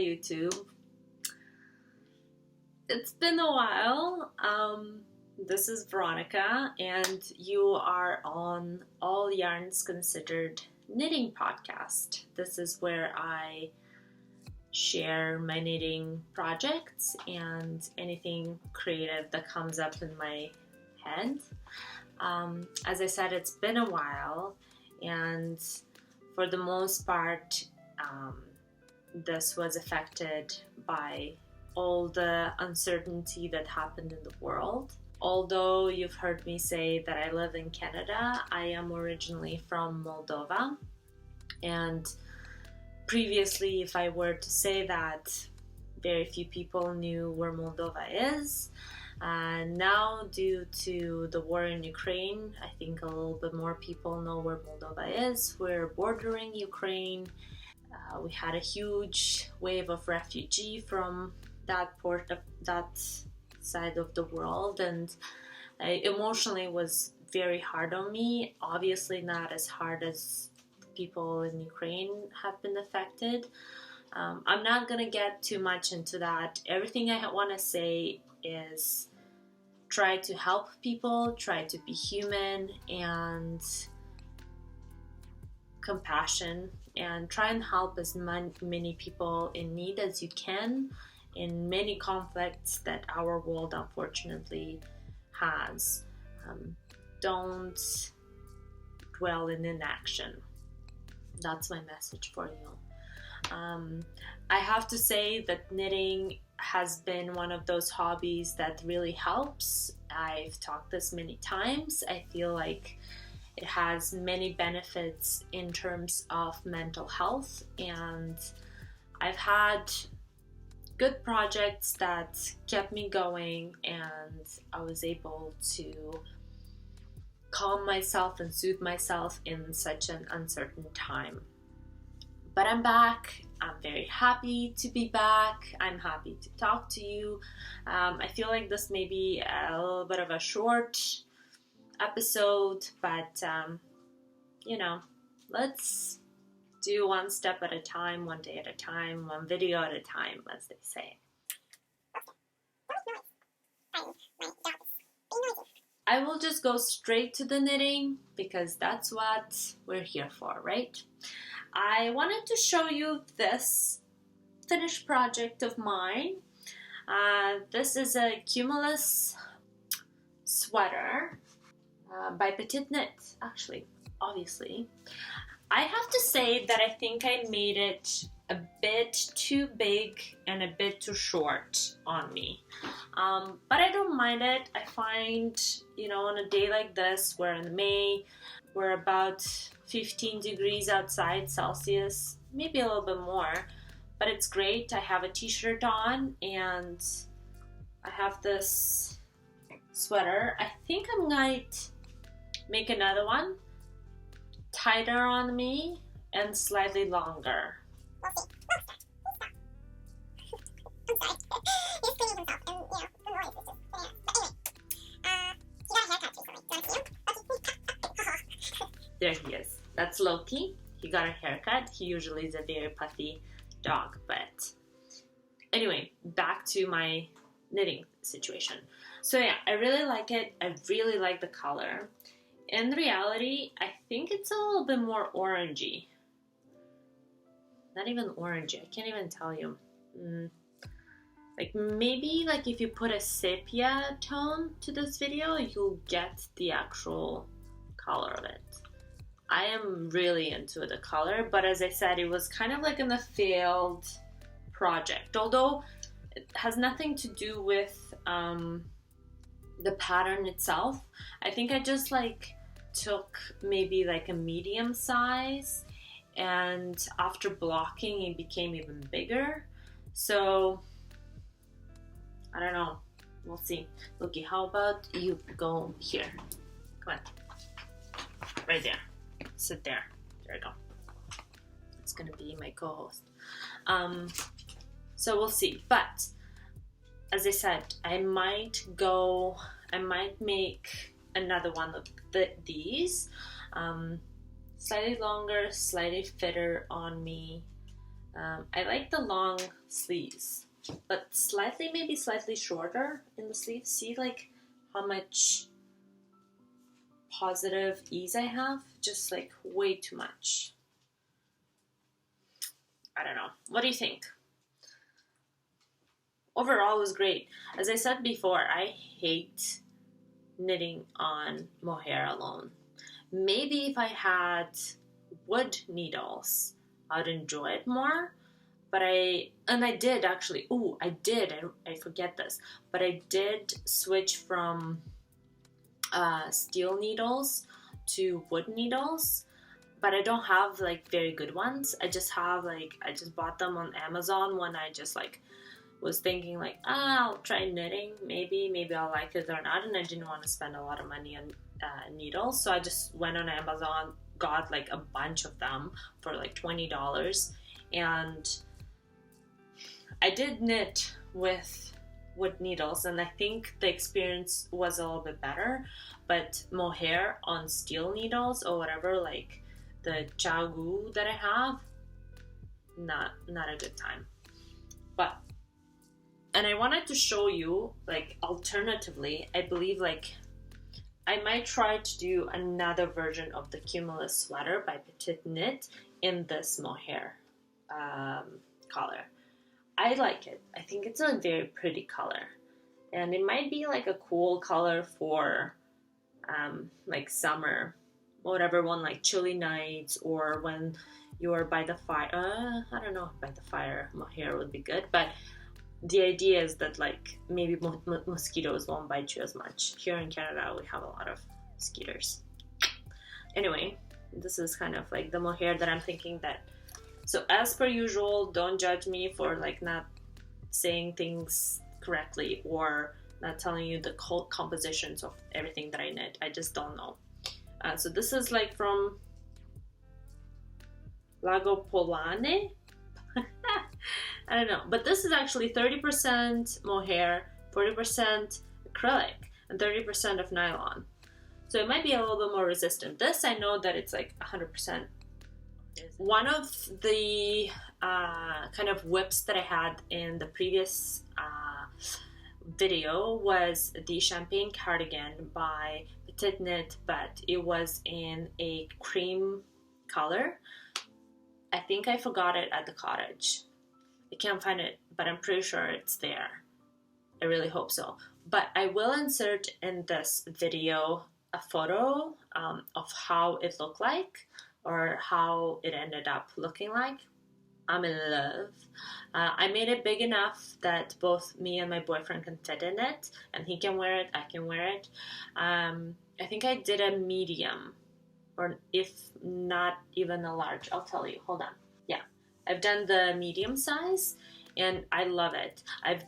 YouTube. It's been a while. This is Veronica, and you are on All Yarns Considered knitting podcast. This is where I share my knitting projects and anything creative that comes up in my head. As I said, it's been a while, and for the most part, this was affected by all the uncertainty that happened in the world. Although you've heard me say that I live in Canada, I am originally from Moldova. And previously, if I were to say that, very few people knew where Moldova is. Now, due to the war in Ukraine, I think a little bit more people know where Moldova is. We're bordering Ukraine. We had a huge wave of refugee from that side of the world, and emotionally it was very hard on me. Obviously not as hard as people in Ukraine have been affected. I'm not gonna get too much into that. Everything I want to say is try to help people, try to be human and compassion, and try and help as many people in need as you can in many conflicts that our world unfortunately has. Don't dwell in inaction. That's my message for you. I have to say that knitting has been one of those hobbies that really helps. I've talked this many times. I feel like it has many benefits in terms of mental health, and I've had good projects that kept me going, and I was able to calm myself and soothe myself in such an uncertain time. But I'm back. I'm very happy to be back. I'm happy to talk to you. I feel like this may be a little bit of a short episode, but let's do one step at a time, one day at a time, one video at a time, as they say. I will just go straight to the knitting because that's what we're here for, right? I wanted to show you this finished project of mine. This is a Cumulus sweater by Petite Knit, actually, obviously. I have to say that I think I made it a bit too big and a bit too short on me. But I don't mind it. I find, on a day like this, we're in May, we're about 15 degrees outside Celsius, maybe a little bit more, but it's great. I have a t-shirt on and I have this sweater. I think I might make another one tighter on me and slightly longer. There he is. That's Loki. He got a haircut. He usually is a very puffy dog, but anyway, back to my knitting situation. So yeah, I really like it. I really like the color. In reality, I think it's a little bit more orangey. Not even orangey, I can't even tell you. Maybe if you put a sepia tone to this video, you'll get the actual color of it. I am really into the color, but as I said, it was kind of like in a failed project. Although it has nothing to do with the pattern itself. I think I just took maybe a medium size, and after blocking it became even bigger. So I don't know, we'll see. Loki, how about you go here? Come on, right there, sit there. There you go. It's gonna be my co-host. So we'll see, but as I said, I might make another one of these, slightly longer, slightly fitter on me, I like the long sleeves, but maybe slightly shorter in the sleeves. See like how much positive ease I have? Just like way too much. I don't know. What do you think? Overall, it was great. As I said before, I hate knitting on mohair alone. Maybe if I had wood needles, I'd enjoy it more. But I did actually, I forget this, but I did switch from steel needles to wood needles, but I don't have like very good ones. I just bought them on Amazon when I just like was thinking like, I'll try knitting, maybe I'll like it or not, and I didn't want to spend a lot of money on needles, so I just went on Amazon, got like a bunch of them for like $20, and I did knit with wood needles, and I think the experience was a little bit better, but mohair on steel needles or whatever, like the chagu that I have, not a good time. And I wanted to show you, like, alternatively, I believe, like, I might try to do another version of the Cumulus sweater by Petite Knit in this mohair color. I like it. I think it's a very pretty color. And it might be, like, a cool color for, like, summer. Whatever one, like, chilly nights, or when you're by the fire. I don't know if by the fire mohair would be good, but the idea is that like maybe mosquitoes won't bite you as much. Here in Canada, we have a lot of mosquitoes. Anyway, this is kind of like the mohair that I'm thinking that. So as per usual, don't judge me for like not saying things correctly or not telling you the compositions of everything that I knit. I just don't know. So this is like from Lago Polane. I don't know, but this is actually 30% mohair, 40% acrylic, and 30% of nylon. So it might be a little bit more resistant. This, I know that it's like 100%. One of the kind of whips that I had in the previous video was the Champagne Cardigan by Petite Knit, but it was in a cream color. I think I forgot it at the cottage. I can't find it, but I'm pretty sure it's there. I really hope so. But I will insert in this video a photo of how it looked like or how it ended up looking like. I'm in love. I made it big enough that both me and my boyfriend can fit in it, and he can wear it, I can wear it. I think I did a medium, or if not even a large. I'll tell you, hold on. Yeah, I've done the medium size, and I love it. I've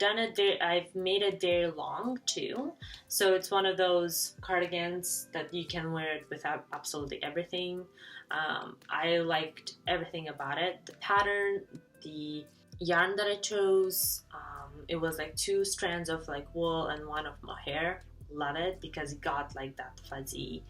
made it very long too, so it's one of those cardigans that you can wear it without absolutely everything. I liked everything about it. The pattern, the yarn that I chose, it was like 2 strands of like wool and 1 of mohair. Love it because it got like that fuzzy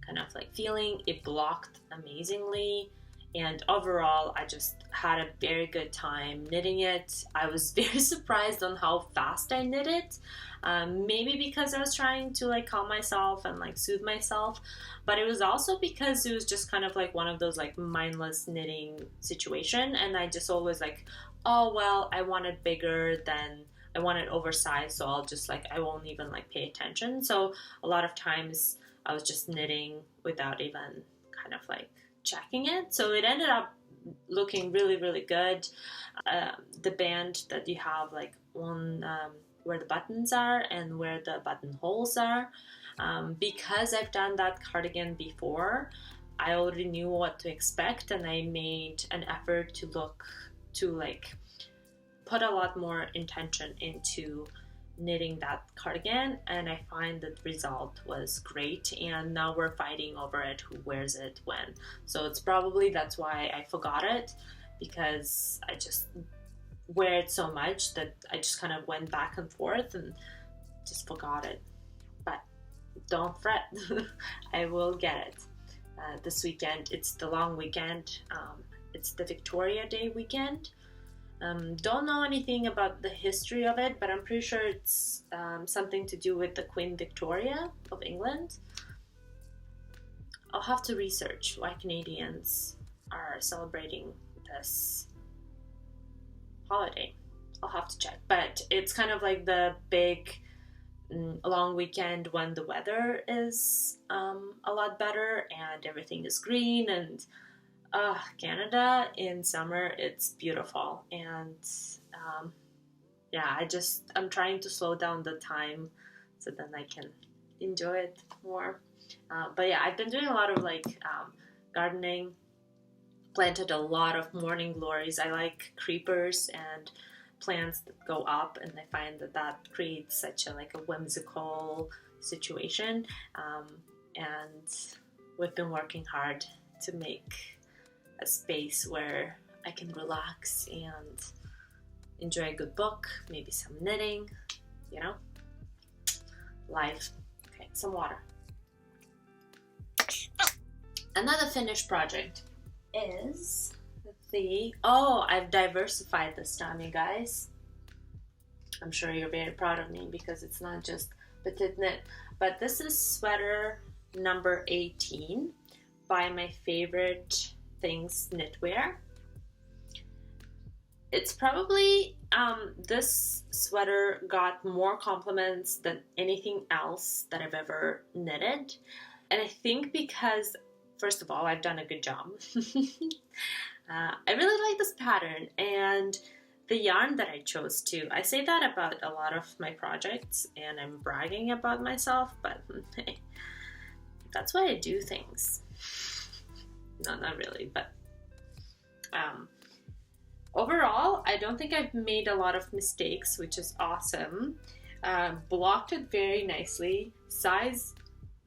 kind of like feeling. It blocked amazingly, and overall I just had a very good time knitting it. I was very surprised on how fast I knit it. Maybe because I was trying to like calm myself and like soothe myself, but it was also because it was just kind of like one of those like mindless knitting situation, and I just always like, oh well, I want it bigger than I want it oversized, so I'll just like, I won't even like pay attention. So a lot of times I was just knitting without even kind of like checking it. So it ended up looking really, really good. The band that you have like on where the buttons are and where the buttonholes are, because I've done that cardigan before, I already knew what to expect, and I made an effort to like put a lot more intention into knitting that cardigan, and I find that the result was great. And now we're fighting over it, who wears it when. So it's probably that's why I forgot it, because I just wear it so much that I just kind of went back and forth and just forgot it. But don't fret, I will get it this weekend. It's the long weekend. it's the Victoria Day weekend. Don't know anything about the history of it, but I'm pretty sure it's something to do with the Queen Victoria of England. I'll have to research why Canadians are celebrating this holiday. I'll have to check. But it's kind of like the big long weekend when the weather is a lot better and everything is green, and Canada in summer, it's beautiful. And yeah, I'm trying to slow down the time so then I can enjoy it more. But yeah, I've been doing a lot of gardening, planted a lot of morning glories. I like creepers and plants that go up, and I find that creates such a whimsical situation. And we've been working hard to make a space where I can relax and enjoy a good book, maybe some knitting, life. Okay, some water. Another finished project is I've diversified this time, you guys. I'm sure you're very proud of me because it's not just petite knit, but this is sweater number 18 by my favorite things knitwear. It's probably this sweater got more compliments than anything else that I've ever knitted, and I think because first of all, I've done a good job. I really like this pattern and the yarn that I chose too. I say that about a lot of my projects and I'm bragging about myself, but hey, that's why I do things. No, not really, but overall, I don't think I've made a lot of mistakes, which is awesome. Blocked it very nicely. Size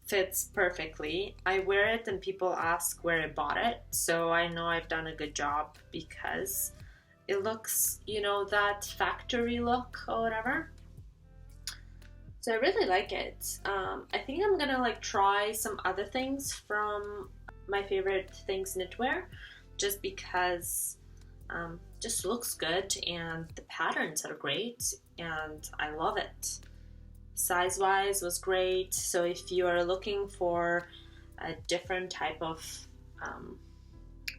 fits perfectly. I wear it and people ask where I bought it, so I know I've done a good job because it looks, that factory look or whatever. So I really like it. I think I'm gonna try some other things from my favorite things knitwear, just because just looks good and the patterns are great and I love it. Size wise was great, so if you are looking for a different type of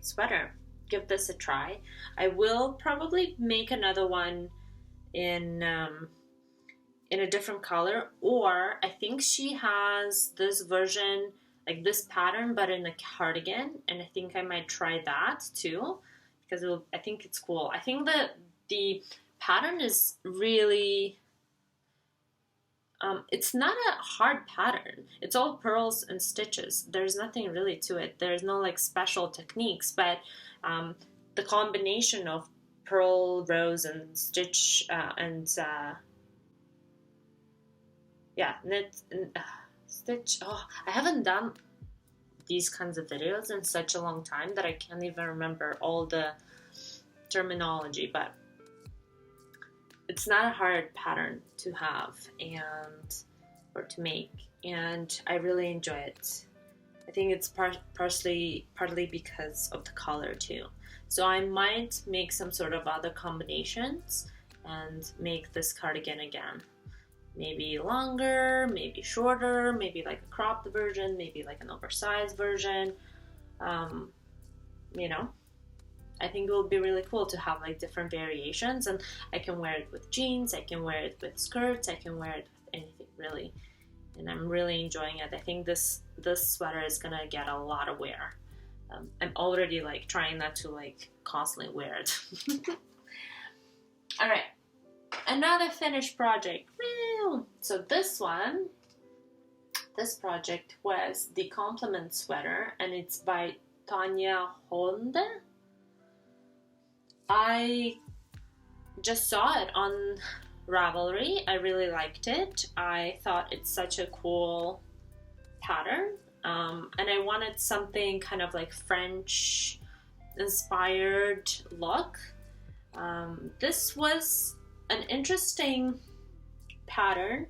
sweater, give this a try. I will probably make another one in a different color, or I think she has this version, like this pattern, but in a cardigan, and I think I might try that too because I think it's cool. I think that the pattern is really it's not a hard pattern. It's all pearls and stitches. There's nothing really to it. There's no special techniques, but the combination of pearl, rose, and stitch knit and stitch. Oh, I haven't done these kinds of videos in such a long time that I can't even remember all the terminology, but it's not a hard pattern to have or to make, and I really enjoy it. I think it's partly because of the color too. So I might make some sort of other combinations and make this cardigan again. Maybe longer, maybe shorter, maybe a cropped version, maybe an oversized version. I think it will be really cool to have different variations, and I can wear it with jeans, I can wear it with skirts, I can wear it with anything really, and I'm really enjoying it. I think this sweater is gonna get a lot of wear. I'm already trying not to constantly wear it. All right, another finished project. Woo! So this project was the Compliment sweater, and it's by Tonje Hodne. I just saw it on Ravelry. I really liked it. I thought it's such a cool pattern, and I wanted something kind of French inspired look. This was an interesting pattern.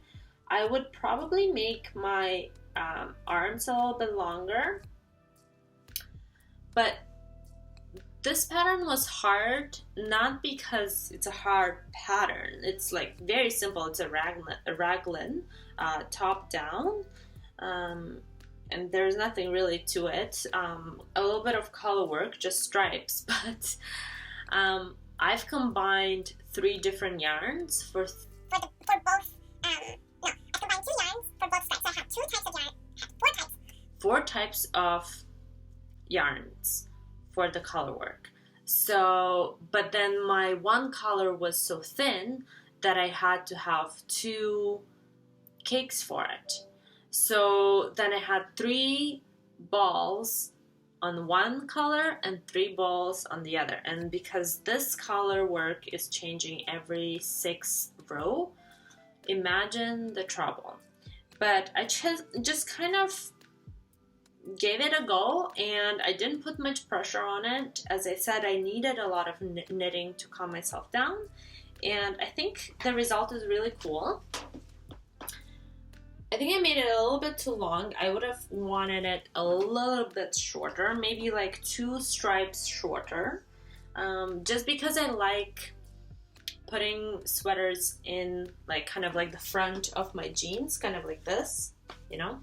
I would probably make my arms a little bit longer, but This pattern was hard, not because it's a hard pattern. It's like very simple. It's a raglan, top down, and there's nothing really to it. A little bit of color work, just stripes, but I've combined 3 different yarns for both. I combined 2 yarns for both stripes. So I have 2 types of yarn. 4 types of yarns for the color work. So, but then my one color was so thin that I had to have 2 cakes for it. So then I had 3 balls on one color and 3 balls on the other. And because this color work is changing every 6th row, imagine the trouble. But I just kind of gave it a go, and I didn't put much pressure on it. As I said, I needed a lot of knitting to calm myself down, and I think the result is really cool. I think I made it a little bit too long. I would have wanted it a little bit shorter, maybe like 2 stripes shorter, just because I like putting sweaters in like kind of like the front of my jeans, kind of like this, you know.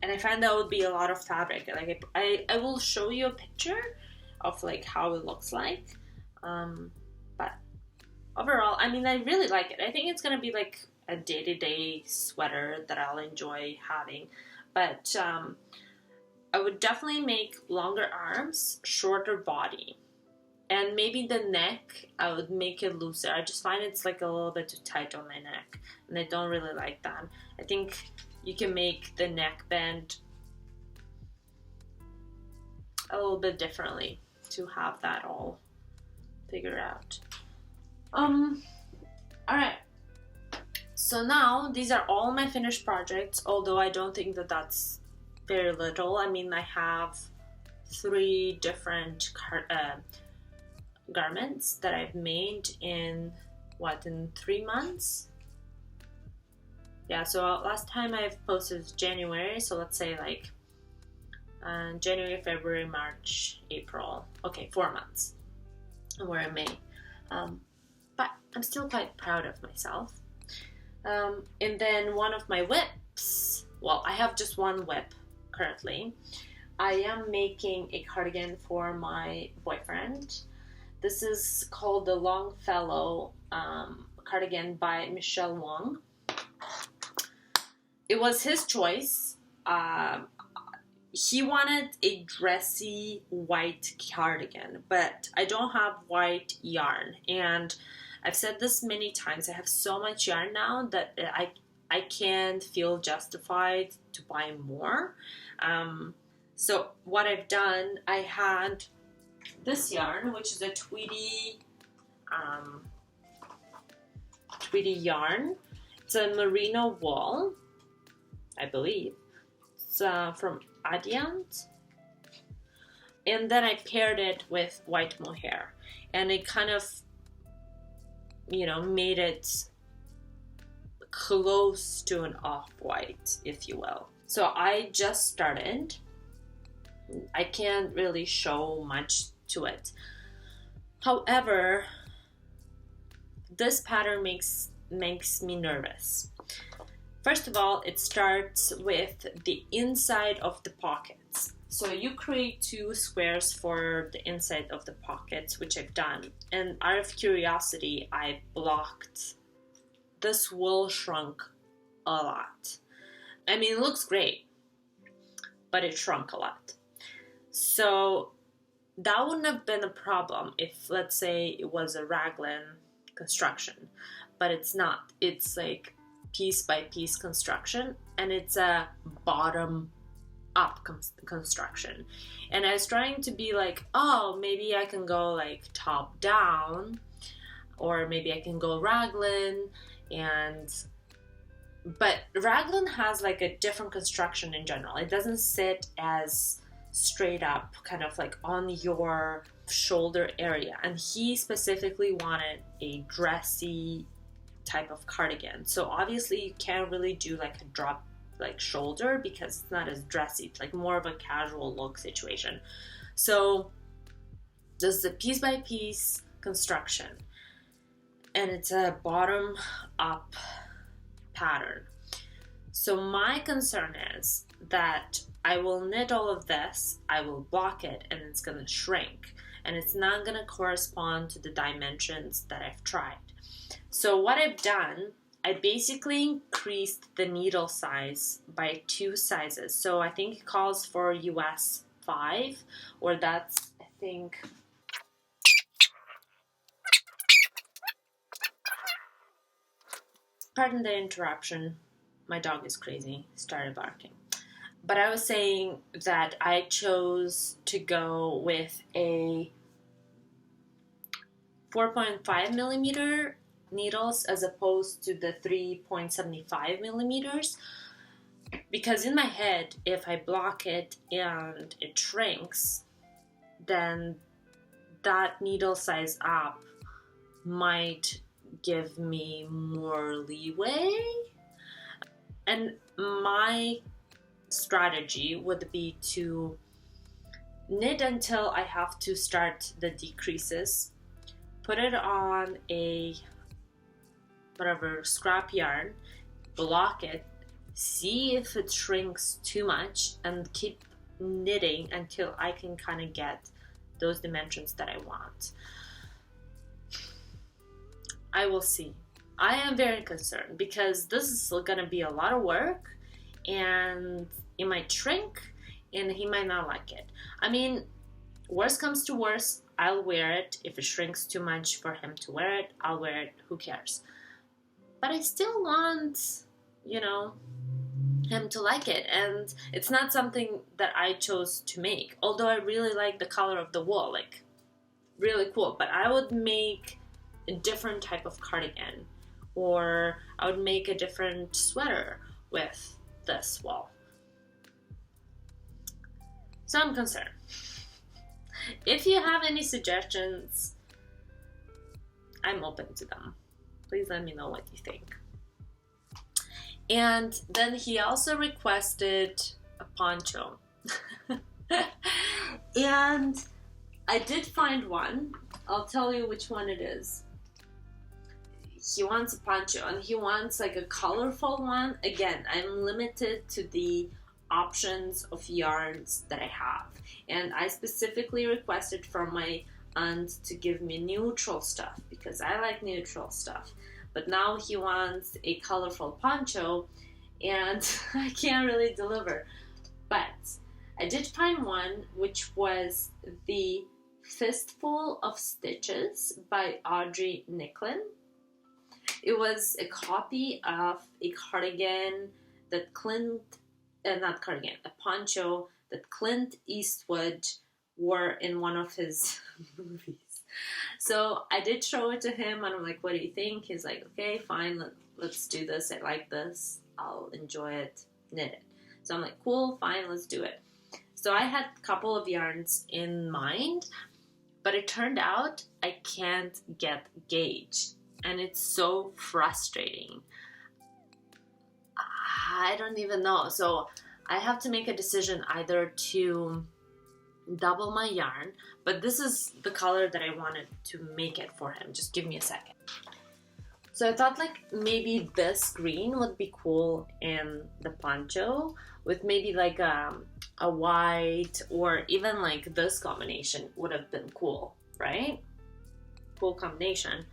And I find that would be a lot of fabric. Like I will show you a picture of like how it looks like. But overall, I mean, I really like it. I think it's gonna be like a day-to-day sweater that I'll enjoy having. But I would definitely make longer arms, shorter body. And maybe the neck, I would make it looser. I just find it's like a little bit too tight on my neck, and I don't really like that. I think you can make the neck bend a little bit differently to have that all figured out. Alright. So now, these are all my finished projects, although I don't think that that's very little. I mean, I have 3 different garments that I've made in 3 months? Yeah, so last time I've posted was January, so let's say like January, February, March, April. Okay, 4 months. And we're in May. But I'm still quite proud of myself. And then one of my whips, well, I have just one whip currently. I am making a cardigan for my boyfriend. This is called the Longfellow cardigan by Michele Wang. It was his choice. He wanted a dressy white cardigan, but I don't have white yarn. And I've said this many times, I have so much yarn now that I can't feel justified to buy more. So what I've done, I had this yarn, which is a tweedy yarn. It's a merino wool, I believe. It's from Adiant. And then I paired it with white mohair, and it kind of, you know, made it close to an off-white, if you will. So I just started. I can't really show much to it. However, this pattern makes me nervous. First of all, it starts with the inside of the pockets. So you create 2 squares for the inside of the pockets, which I've done. And out of curiosity, I blocked. This wool shrunk a lot. I mean, it looks great, but it shrunk a lot. So that wouldn't have been a problem if, let's say, it was a raglan construction, but it's not. It's like piece by piece construction, and it's a bottom up construction. And I was trying to be like, oh, maybe I can go like top down, or maybe I can go raglan, but raglan has like a different construction in general. It doesn't sit as straight up, kind of like on your shoulder area. And he specifically wanted a dressy type of cardigan. So obviously you can't really do like a drop like shoulder because it's not as dressy. It's like more of a casual look situation. So this is a piece by piece construction, and it's a bottom up pattern. So my concern is that I will knit all of this, I will block it, and it's going to shrink, and it's not going to correspond to the dimensions that I've tried. So what I've done, I basically increased the needle size by 2 sizes. So I think it calls for US 5, or that's, I think, pardon the interruption, my dog is crazy, started barking. But I was saying that I chose to go with a 4.5 millimeter needles as opposed to the 3.75 millimeters, because in my head, if I block it and it shrinks, then that needle size up might give me more leeway. And my strategy would be to knit until I have to start the decreases, put it on a whatever scrap yarn, block it, see if it shrinks too much, and keep knitting until I can kind of get those dimensions that I want. I will see. I am very concerned because this is going to be a lot of work, and it might shrink and he might not like it. I mean, worst comes to worst, I'll wear it. If it shrinks too much for him to wear it, I'll wear it. Who cares? But I still want, him to like it. And it's not something that I chose to make. Although I really like the color of the wool, like really cool. But I would make a different type of cardigan, or I would make a different sweater with this wool. So I'm concerned. If you have any suggestions, I'm open to them. Please let me know what you think. And then he also requested a poncho. And I did find one. I'll tell you which one it is. He wants a poncho, and he wants like a colorful one. Again, I'm limited to the options of yarns that I have. And I specifically requested from my aunt to give me neutral stuff because I like neutral stuff. But now he wants a colorful poncho, and I can't really deliver. But I did find one, which was the Fistful of Stitches by Audrey Nicklin. It was a copy of a cardigan that a poncho that Clint Eastwood wore in one of his movies. So I did show it to him, and I'm like, what do you think? He's like, okay, fine, let's do this. I like this. I'll enjoy it, knit it. So I'm like, cool, fine, let's do it. So I had a couple of yarns in mind, but it turned out I can't get gauge, and it's so frustrating. I don't even know. So I have to make a decision either to double my yarn, but this is the color that I wanted to make it for him. Just give me a second. So I thought like maybe this green would be cool in the poncho with maybe like a white, or even like this combination would have been cool, right? Cool combination.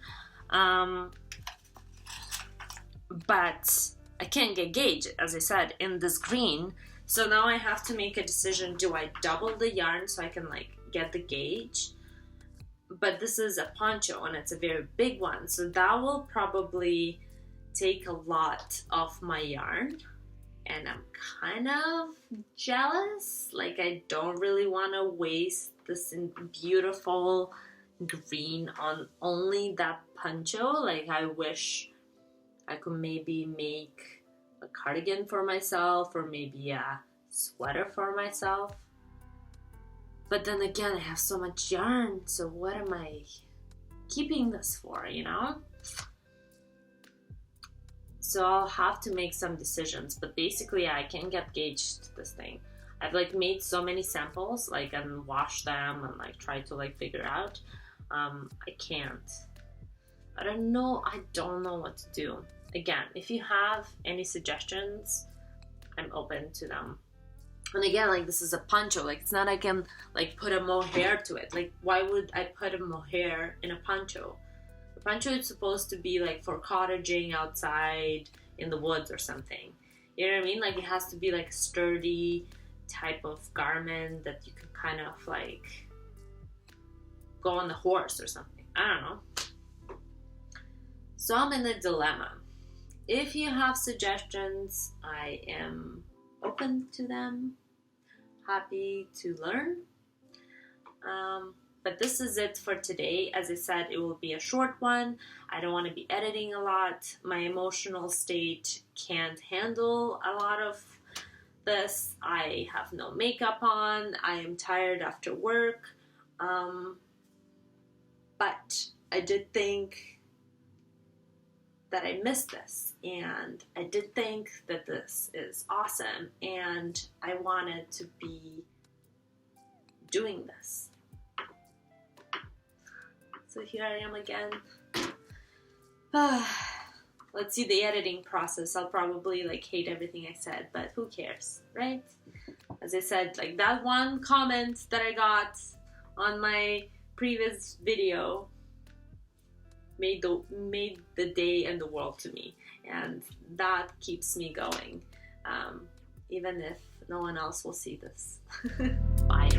But I can't get gauge, as I said, in this green. So now I have to make a decision. Do I double the yarn so I can like get the gauge? But this is a poncho and it's a very big one. So that will probably take a lot of my yarn. And I'm kind of jealous. Like I don't really want to waste this beautiful green on only that poncho. Like I wish I could maybe make a cardigan for myself, or maybe a sweater for myself. But then again, I have so much yarn, so what am I keeping this for, So I'll have to make some decisions, but basically I can get gauged this thing. I've like made so many samples, like, and washed them and like tried to like figure out. I can't. I don't know what to do. Again, if you have any suggestions, I'm open to them. And again, like, this is a poncho. Like, it's not I can like put a mohair to it. Like, why would I put a mohair in a poncho? The poncho is supposed to be like for cottaging outside in the woods or something. You know what I mean? Like, it has to be like a sturdy type of garment that you can kind of like go on the horse or something. I don't know. So I'm in a dilemma. If you have suggestions, I am open to them, happy to learn. But this is it for today. As I said, it will be a short one. I don't want to be editing a lot. My emotional state can't handle a lot of this. I have no makeup on. I am tired after work. But I did think that I missed this, and I did think that this is awesome, and I wanted to be doing this. So here I am again. Let's see the editing process. I'll probably like hate everything I said, but who cares, right? As I said, like that one comment that I got on my previous video made the day and the world to me, and that keeps me going, even if no one else will see this. Bye.